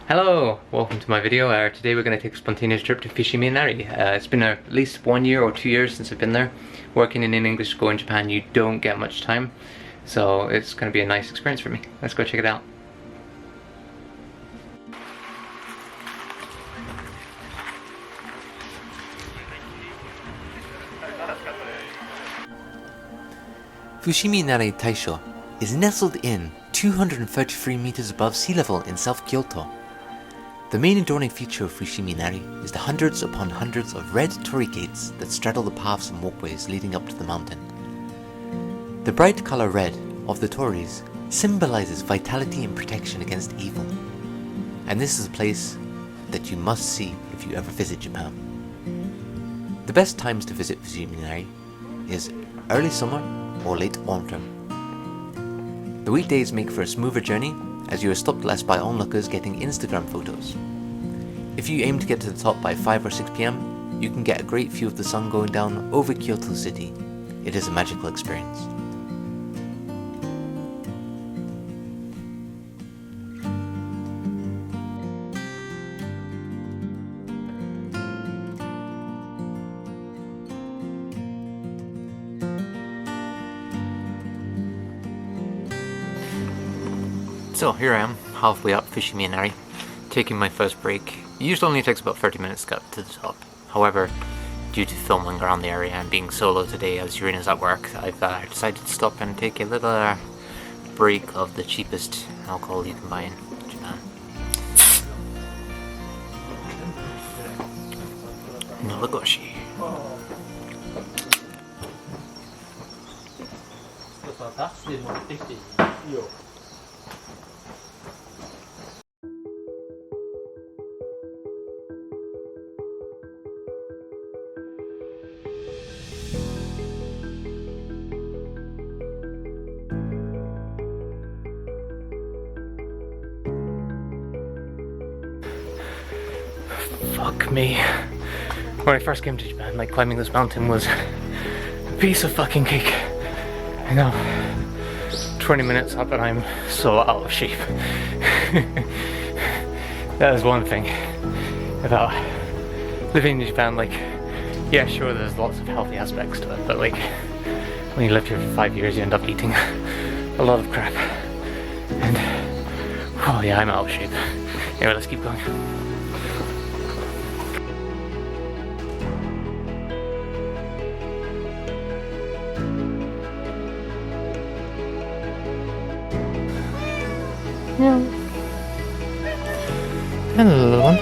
Hello, welcome to my video. Today we're going to take a spontaneous trip to Fushimi Inari. It's been at least 1 year or 2 years since I've been there. Working in an English school in Japan, you don't get much time, so it's going to be a nice experience for me. Let's go check it out. Fushimi Inari Taisha is nestled in 233 meters above sea level in South Kyoto. The main adorning feature of Fushimi Inari is the hundreds upon hundreds of red torii gates that straddle the paths and walkways leading up to the mountain. The bright color red of the tories symbolizes vitality and protection against evil, and this is a place that you must see if you ever visit Japan. The best times to visit Fushimi Inari is early summer or late autumn. The weekdays make for a smoother journey as you are stopped less by onlookers getting Instagram photos. If you aim to get to the top by 5 or 6 PM, you can get a great view of the sun going down over Kyoto city. It is a magical experience. So here I am, halfway up Fushimi Inari, taking my first break. It usually only takes about 30 minutes to get to the top. However, due to filming around the area and being solo today as Yurina's at work, I've decided to stop and take a little break of the cheapest alcohol you can buy in Japan. Naragoshi. Fuck me. When I first came to Japan, like, climbing this mountain was a piece of fucking cake. I know. 20 minutes up and I'm so out of shape. That is one thing about living in Japan. Like, yeah, sure, there's lots of healthy aspects to it, but like, when you live here for 5 years, you end up eating a lot of crap. And, oh yeah, I'm out of shape. Anyway, let's keep going. Hello, one.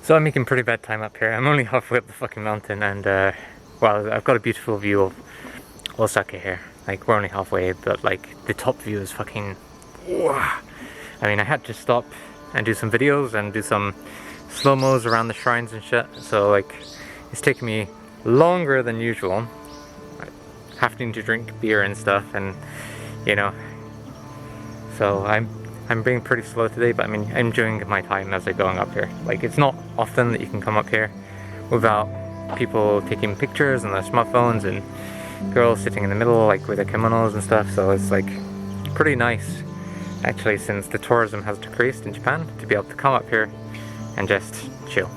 So I'm making pretty bad time up here. I'm only halfway up the fucking mountain and well, I've got a beautiful view of Osaka here. Like, we're only halfway, but like the top view is fucking, wow. I mean, I had to stop and do some videos and do some slow-mos around the shrines and shit, so like it's taking me longer than usual, having to drink beer and stuff, and you know, so I'm being pretty slow today, but I mean, I'm enjoying my time as I'm going up here. Like, it's not often that you can come up here without people taking pictures on their smartphones and girls sitting in the middle like with their kimonos and stuff, so it's like pretty nice actually, since the tourism has decreased in Japan, to be able to come up here and just chill.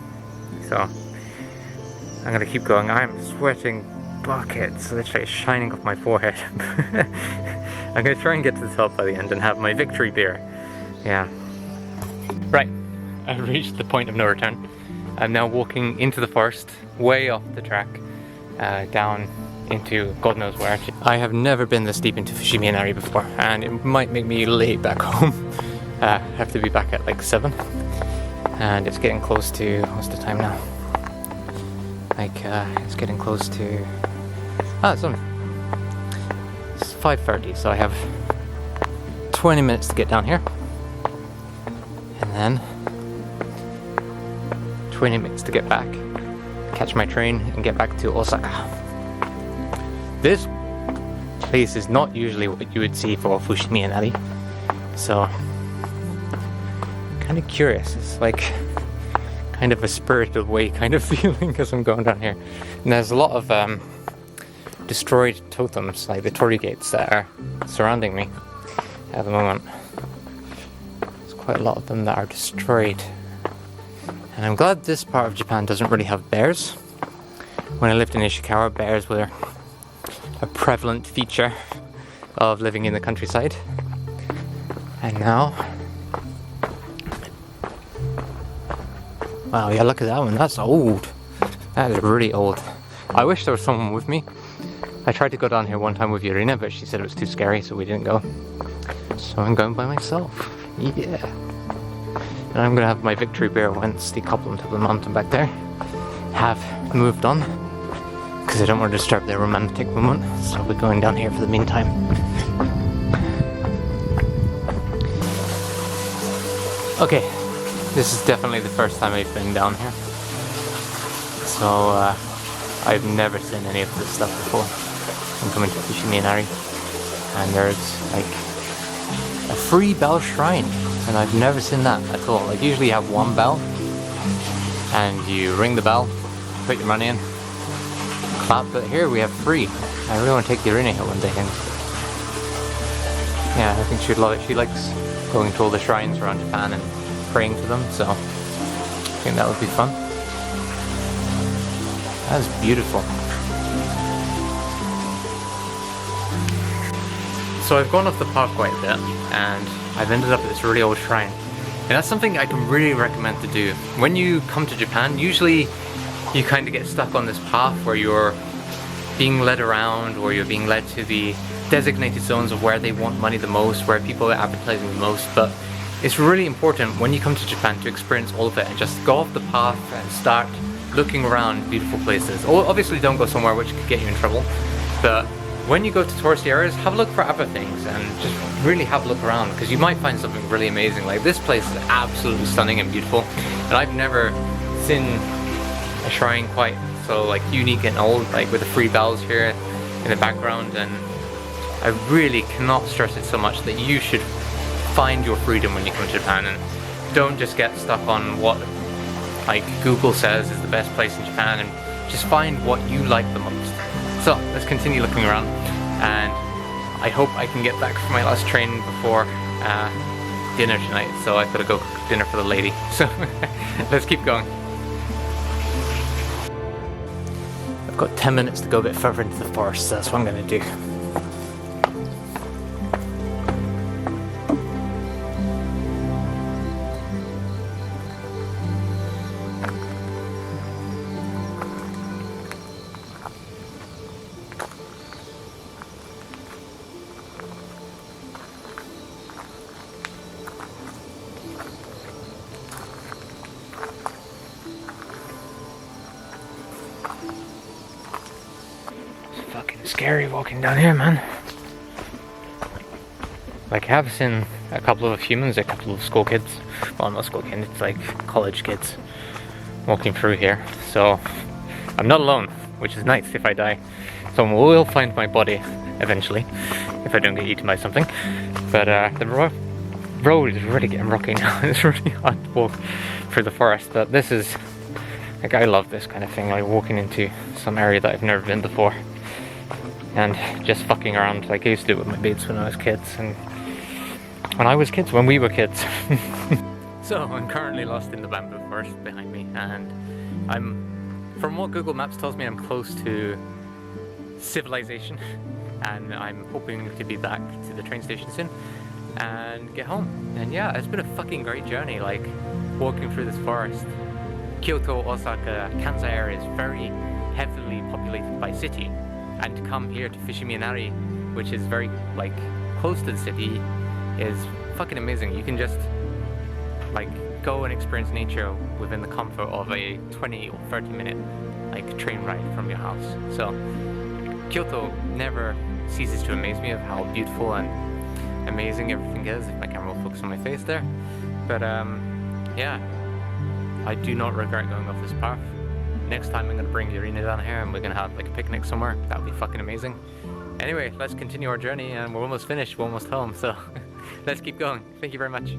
So I'm gonna keep going. I'm sweating buckets, literally shining off my forehead. I'm gonna try and get to the top by the end and have my victory beer. Yeah. Right, I've reached the point of no return. I'm now walking into the forest, way off the track, down into God knows where. I have never been this deep into Fushimi Inari before, and it might make me late back home. I have to be back at like 7, and it's getting close to, what's the time now? Like, it's getting close to, it's 5:30, so I have 20 minutes to get down here, and then 20 minutes to get back, catch my train, and get back to Osaka. This place is not usually what you would see for Fushimi Inari, so kind of curious. It's like kind of a spirited way kind of feeling as I'm going down here. And there's a lot of destroyed totems, like the torii gates, that are surrounding me at the moment. There's quite a lot of them that are destroyed. And I'm glad this part of Japan doesn't really have bears. When I lived in Ishikawa, bears were a prevalent feature of living in the countryside. And now, wow, yeah, look at that one. That's old. That is really old. I wish there was someone with me. I tried to go down here one time with Yurina, but she said it was too scary, so we didn't go. So I'm going by myself. Yeah. And I'm gonna have my victory beer once the couple of the mountain back there have moved on, because I don't want to disturb their romantic moment, so we're going down here for the meantime. Okay, this is definitely the first time I've been down here, so I've never seen any of this stuff before. I'm coming to Fushimi Inari, and there's like a free bell shrine, and I've never seen that at all. Like, usually you have one bell, and you ring the bell, put your money in, clap, but here we have free. I really want to take Yurina here one day, and yeah, I think she'd love it. She likes going to all the shrines around Japan and praying to them, so I think that would be fun. That's beautiful. So I've gone off the path quite a bit, and I've ended up at this really old shrine. And that's something I can really recommend to do. When you come to Japan, usually you kind of get stuck on this path where you're being led around, or you're being led to the designated zones of where they want money the most, where people are advertising the most. But it's really important when you come to Japan to experience all of it and just go off the path and start looking around beautiful places. Obviously don't go somewhere which could get you in trouble, but when you go to touristy areas, have a look for other things and just really have a look around, because you might find something really amazing. Like, this place is absolutely stunning and beautiful, and I've never seen a shrine quite so like unique and old, like with the free bells here in the background. And I really cannot stress it so much that you should find your freedom when you come to Japan, and don't just get stuck on what like Google says is the best place in Japan, and just find what you like the most. So let's continue looking around, and I hope I can get back for my last train before dinner tonight. So I've got to go cook dinner for the lady. So let's keep going. I've got 10 minutes to go a bit further into the forest, so that's what I'm going to do. Fucking scary walking down here, man. Like, I have seen a couple of humans, a couple of school kids. Well, not school kids, it's like college kids walking through here. So I'm not alone, which is nice. If I die, someone will find my body eventually, if I don't get eaten by something. But the road is really getting rocky now. It's really hard to walk through the forest. But this is, like, I love this kind of thing, like walking into some area that I've never been before. And just fucking around like I used to do with my mates when I was kids, and when we were kids. So I'm currently lost in the bamboo forest behind me, and from what Google Maps tells me, I'm close to civilization, and I'm hoping to be back to the train station soon and get home. And yeah, it's been a fucking great journey, like walking through this forest. Kyoto, Osaka, Kansai area is very heavily populated by city, and to come here to Fushimi Inari, which is very like close to the city, is fucking amazing. You can just like go and experience nature within the comfort of a 20 or 30 minute like train ride from your house. So Kyoto never ceases to amaze me of how beautiful and amazing everything is. If my camera will focus on my face there. But yeah, I do not regret going off this path. Next time I'm gonna bring Irina down here and we're gonna have like a picnic somewhere. That would be fucking amazing. Anyway, let's continue our journey, and we're almost finished, we're almost home, so let's keep going. Thank you very much.